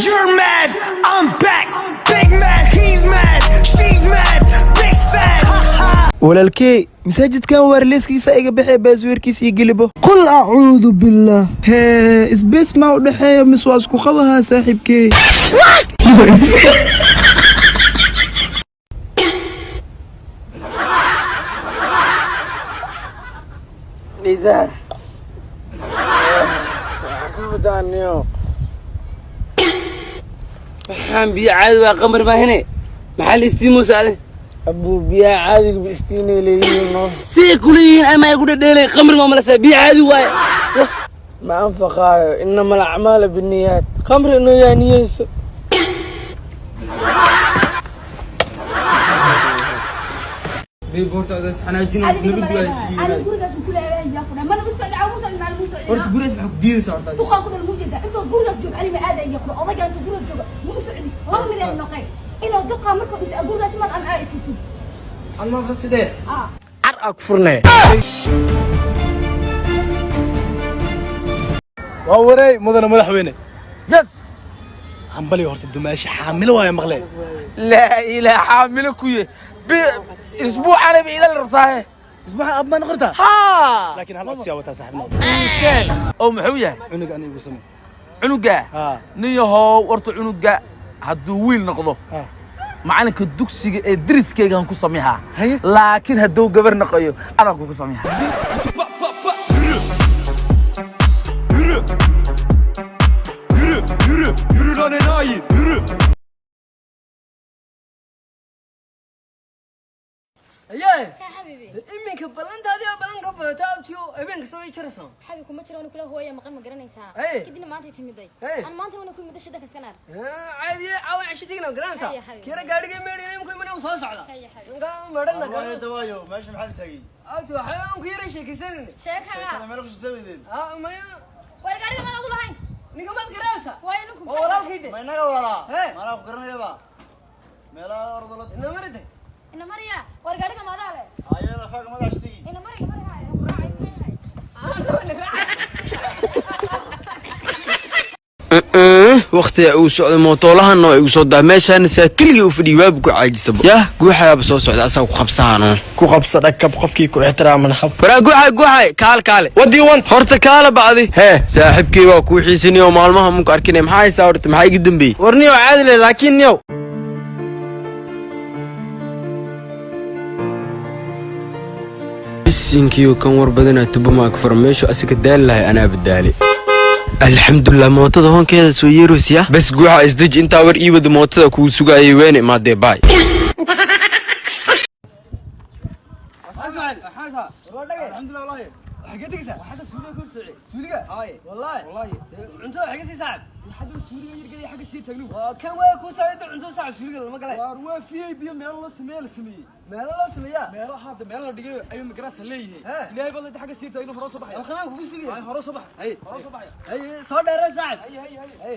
You're mad, I'm back. Big mad, he's mad, she's mad, big sad. walaalkey masaajidkan waarleyskiisa iga bixi baasweerkiisa ii gelibo qul a'uudu billah hee isbees ma u dhaxeeyo miswaas ku qabaha saaxiibkey إذا دانيو محام بيا عادي وقمر ما هنا محل استيمو ساله أبو بيا عادي باستيني لينو سيكولين أما يقول ديلي قمر ما ملسه بيا عادي واي ما أنفقا إنما الأعمال بالنيات قمر إنه يا نيس بورتا داس حناجينا نبد ولا شيء انا غورغاس كلها ياخذ ما نبص على عاوز ما نبص على horta gurigaas maxaa ku diidaysaa horta تخاف من الموجة انت غورغاس جوج علي ما ادى ياخذ اضيق انت غورغاس جوج مو سعدي ما من النقي انه دقه مركو انت غورغاس ما ام عارفتي anma qasidee عرق فرنة ووري مدن مدحوينه يس حنبلي horta dumaashi xaamilo waay maqleen لا إله حاملك ويا بأسبوع على بعيد الرطاية isbaxa abban qorta ها laakiin hal codsi wata saaxibna شان أو محوية cunug aan igu samay عنقة ها نيهو ورط عنقة هدو ويل نقضه ها معنا كدوكسي درس كي كان كسميها هي لكن هدو قبر نقيو أنا كو كسميها Yürü lan enayi, yürü. يا يا حبيبي إمك بلانت هذه بلانك بتابتيو إبنك سوي شرسون حبيبي كما ترى انا كلها هو يا مقن ما قرنيسها إيه. كدنا ما انت تمدي إيه. انا ما انت وانا كل مدى شدك السنار عادي أو عشتينا جرانسا هيا حبيبي. كيرا قاعد يمر يمكن من وصل صعدة يا حبيبي نقام مرنا قام dawaayo meesha maxaa tagay أبتو حيوان كيرا شيء كيسن شيك حاجه meel ku sameeyeen ما ورقاري ما اقول هاي نقام جرانسا وين لكم ولا كده ma inaga walaa Hey. ma ku garanayaba meelaha ordolad إنه مرد انا مريا ورقاري ما داله ayada faaq madaxtigi انا مريا هاي waqtiga uu socdo mootolahan oo igu soo daa meeshaan saakiliga u fadhiyo waab ku caajisaba yaa guuxaaba soo socda asaga ku qabsaano ku qabsa dhakab qofkii ku ixtiraaman hab waraa guuxay kaale what do you want horta kaale bacdi hee saaxiibkii waa ku xiisaniyo maalmaha munku arkinay maxaa haysaa horta maxaa igu dambeeyay warniyo caadi leh laakiin niyow bisinkiyo kan war badana tubumaa ka farmeesho asiga daal lahay anaa badaali alxamdulillah mootada hoonkeeda soo yeerosiya bas guuxa isdij intaa war ii wada mootada kuu sugaayay weene maadee baay اسمع حاجه الحمد لله والله حقتك ساعه حاجه سوريه كل ساعه سوريه هاي والله انت حاجه سي ساعه حاجه سوريه يرقي حاجه سي تغلو كان waa ku saaydo cunto saac suriga lama galay war waa fiay biyo meel la sameeyaa meel hadda meel la dhigay ayu migraas leeyahay ilaahay bal xaga sii taagno horo soo baxay khana ku sigay ay horo soo baxay ay soo dheeray saac ay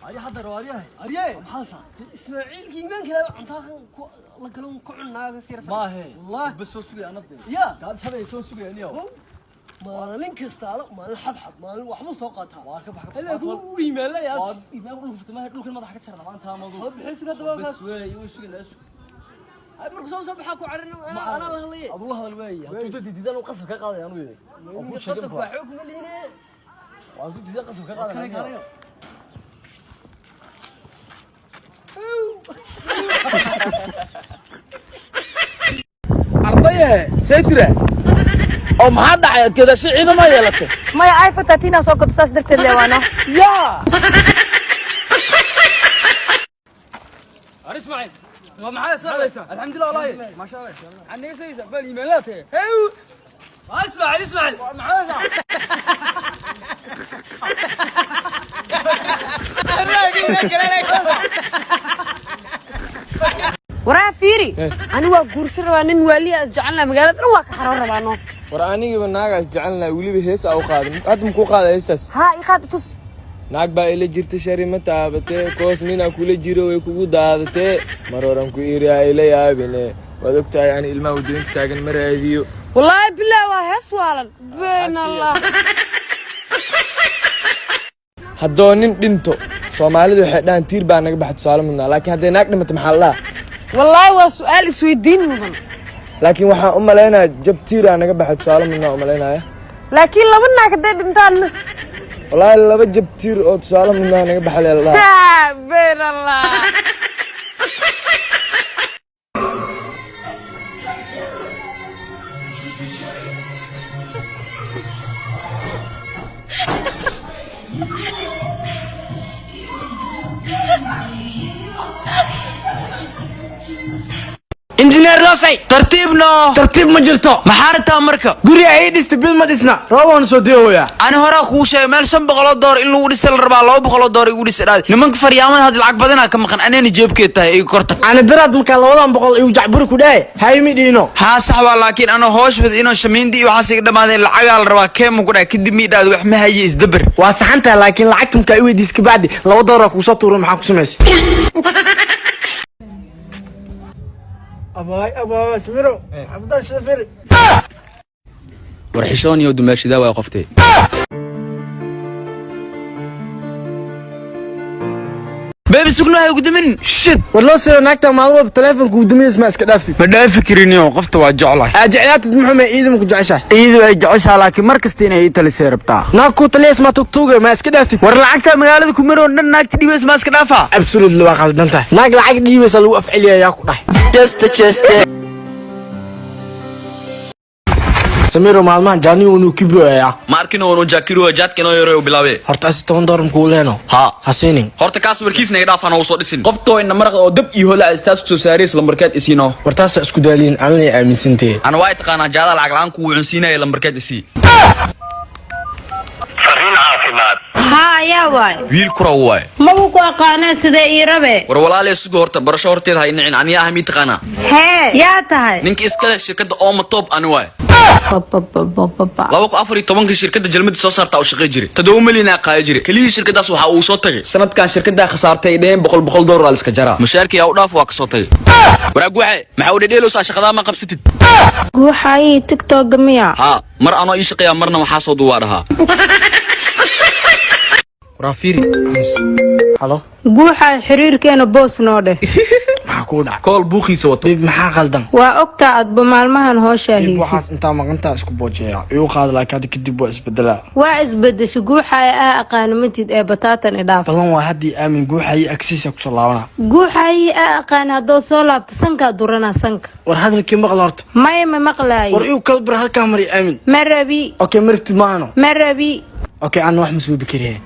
أي حد رواريه أريه محاصة إسماعيل كيمان كلا عنتاخ الله كلام كعنا كسكير ما هي والله بس وسوي أنا بدي يا قال شباب يسوي سوي اليوم ما لينك استعلا ما الحبحب ما الوحمو سوقتها واقف حق إلا هو إيميل يا إيميل قول ما هيك لكن ما ضحكت شرنا ما أنت موضوع بحس كده بس وي وسوي الناس أي مركز أوصل بحكوا عرنا أنا الله لي أبو الله الوي أنتوا تدي ده القصف كقاضي أنا وياك القصف بحكم اللي هنا وأنتوا تدي القصف كقاضي أرضية سيترة أو ما حد عيد كذا شيء عيدا ما يلته ما يعرف تاتينا سوق تصاص درت اللي وانا يا اسمعي هو معايا سؤال الحمد لله والله ما شاء الله عندي سيسة بالإيميلات هي اسمع معايا وراه فيري انا وا غورسر وانن والي اسجعلنا مقالد وا كحرور ربانو ورانيغي ناغا اسجعلنا وليبي هيس او قادم هاد مكو قادا هيستاس ها اي قاد تس naag baa ila jirta shari ma taabatee koos nina kula jiro way kugu daadatee maroran ku iiriyaa ila yaabine waad ogtahay aan ilmaha wadooyinka taagan ma raadiyo والله بالله وا هس والن بين الله haddoo nin dhinto soomaalidu waxay dhahaan tiir baa naga baxa tusaale mudnaa laakiin hadday naag dhimato maxaa la dhahaa wallaahi waa su'aal isweydiin mudan laakiin waxaan u malaynayaa jab tiiraa naga baxa tusaale mudnaa u malaynaya laakiin laba naag hadday dhintaanna wallaahi laba jab tiir oo tusaale mudnaa naga baxa lee la dhahaa been allah injineer loosay tartiibno tartiib ma jirto maxaartaa marka guri ay dhista bil ma dhisna roobaan soo deehoya ani horaa kuu sheegay meel $500 in lagu dhisa la rabaa $200 igu dhisa dhaad nimanka faryaamada had lacag badanaa ka maqan anena jeebkeed tahay iga korta ana daraad marka 200 igu jacbur ku dhaay haymi dhiino haa sax waa laakiin ana hoosh wad inoo shamiindi iyo waxaas iga dhamaadeen lacagaa la rabaa keema ku dhaay kadib miidhaad wax ma haye isdabar waa saxanta laakiin lacagta marka ay weydiis ka bacdi $2 ku soo tuuray maxaa ku sameysay أبا سميرو عبدان شفير warxishoon iyo dumaashidaa waa qoftay beebi sugnahay ugu dimin shit والله سير ناكتا مالو بتليفون كو دميس ما اسك دافتي ma dhaafi kariniyo qofta waa jeclahay اجعلات محمد ايد مكو جعشا iyadu ay jeceshaa laakiin mar kasta inay ii talisay rabtaa ناكو تليس ما توغ ما اسك دافتي war lacagta magaalada ku miro dhan naagta dhibays ma iska dhaafaa absolutely waa qaldantahay naag lacag dhiibeysa lagu afciliya yaa ku dhahay just سميرو maalmahan jaani uu kibrooyaa markino uu jaakiro jaadkano yaro bilaabe horta $10 ku leeno ha hasinin horta kaas warkiisna iga dhaafana oo soo dhisin qoftoo in maraq oo dab iyo hola istaas ku soo saareys lambarkeed isino wartaas isku daaliin aan la aaminsantay ana waa taqaana jaada lacag laan ku wuxuunsiinay lambarkeed isi fariin caafimaad haa yaa waay wiil kura waay ma uu ku aqaanaa sidee ii rabe war walaalay sugo horta barasho horteed hay nicin aniga ahmi taqaana hee yaa tahay ninka iska leh shirkadda Oma Top ani waay 2014 shirkadda jalmada soo saarta oo shaqay jiray 7 milyan qaay jiray kaliya shirkadaas waxa uu soo tagay sanadkan shirkadda khasaartay dheen $100 la iska jara mushaarkii uu dhaaf waa ka soo tagay waraaguwaxay maxaa u dhedheelo sa shaqada ma qabsatid guuxay TikTok miya ha mar ano ii shaqeeya marna waxa soo duwaadaha rafiri halo guuxay xiriirkeena boos noo dheh maxaa ku dhac kool buuqiisa wato bib maxaa qaldan waa ogtaa adba maalmahan hooshaahaysid waxaas inta maqanta isku boojeeya igu qaad laakiin kadib waa isbedela waa isbedesho guuxay aqaanamatid ee bataatan idhaaf balan waa hadii aamin guuxay agsiisa ku soo laabana guuxay aqaan hadoo soo laabta sanka durana sanka war hadalkii maqal horta may ma maqlay war igu kalbar halka mari aamin marabi okay marti maano marabi okay aan wax masuubi karee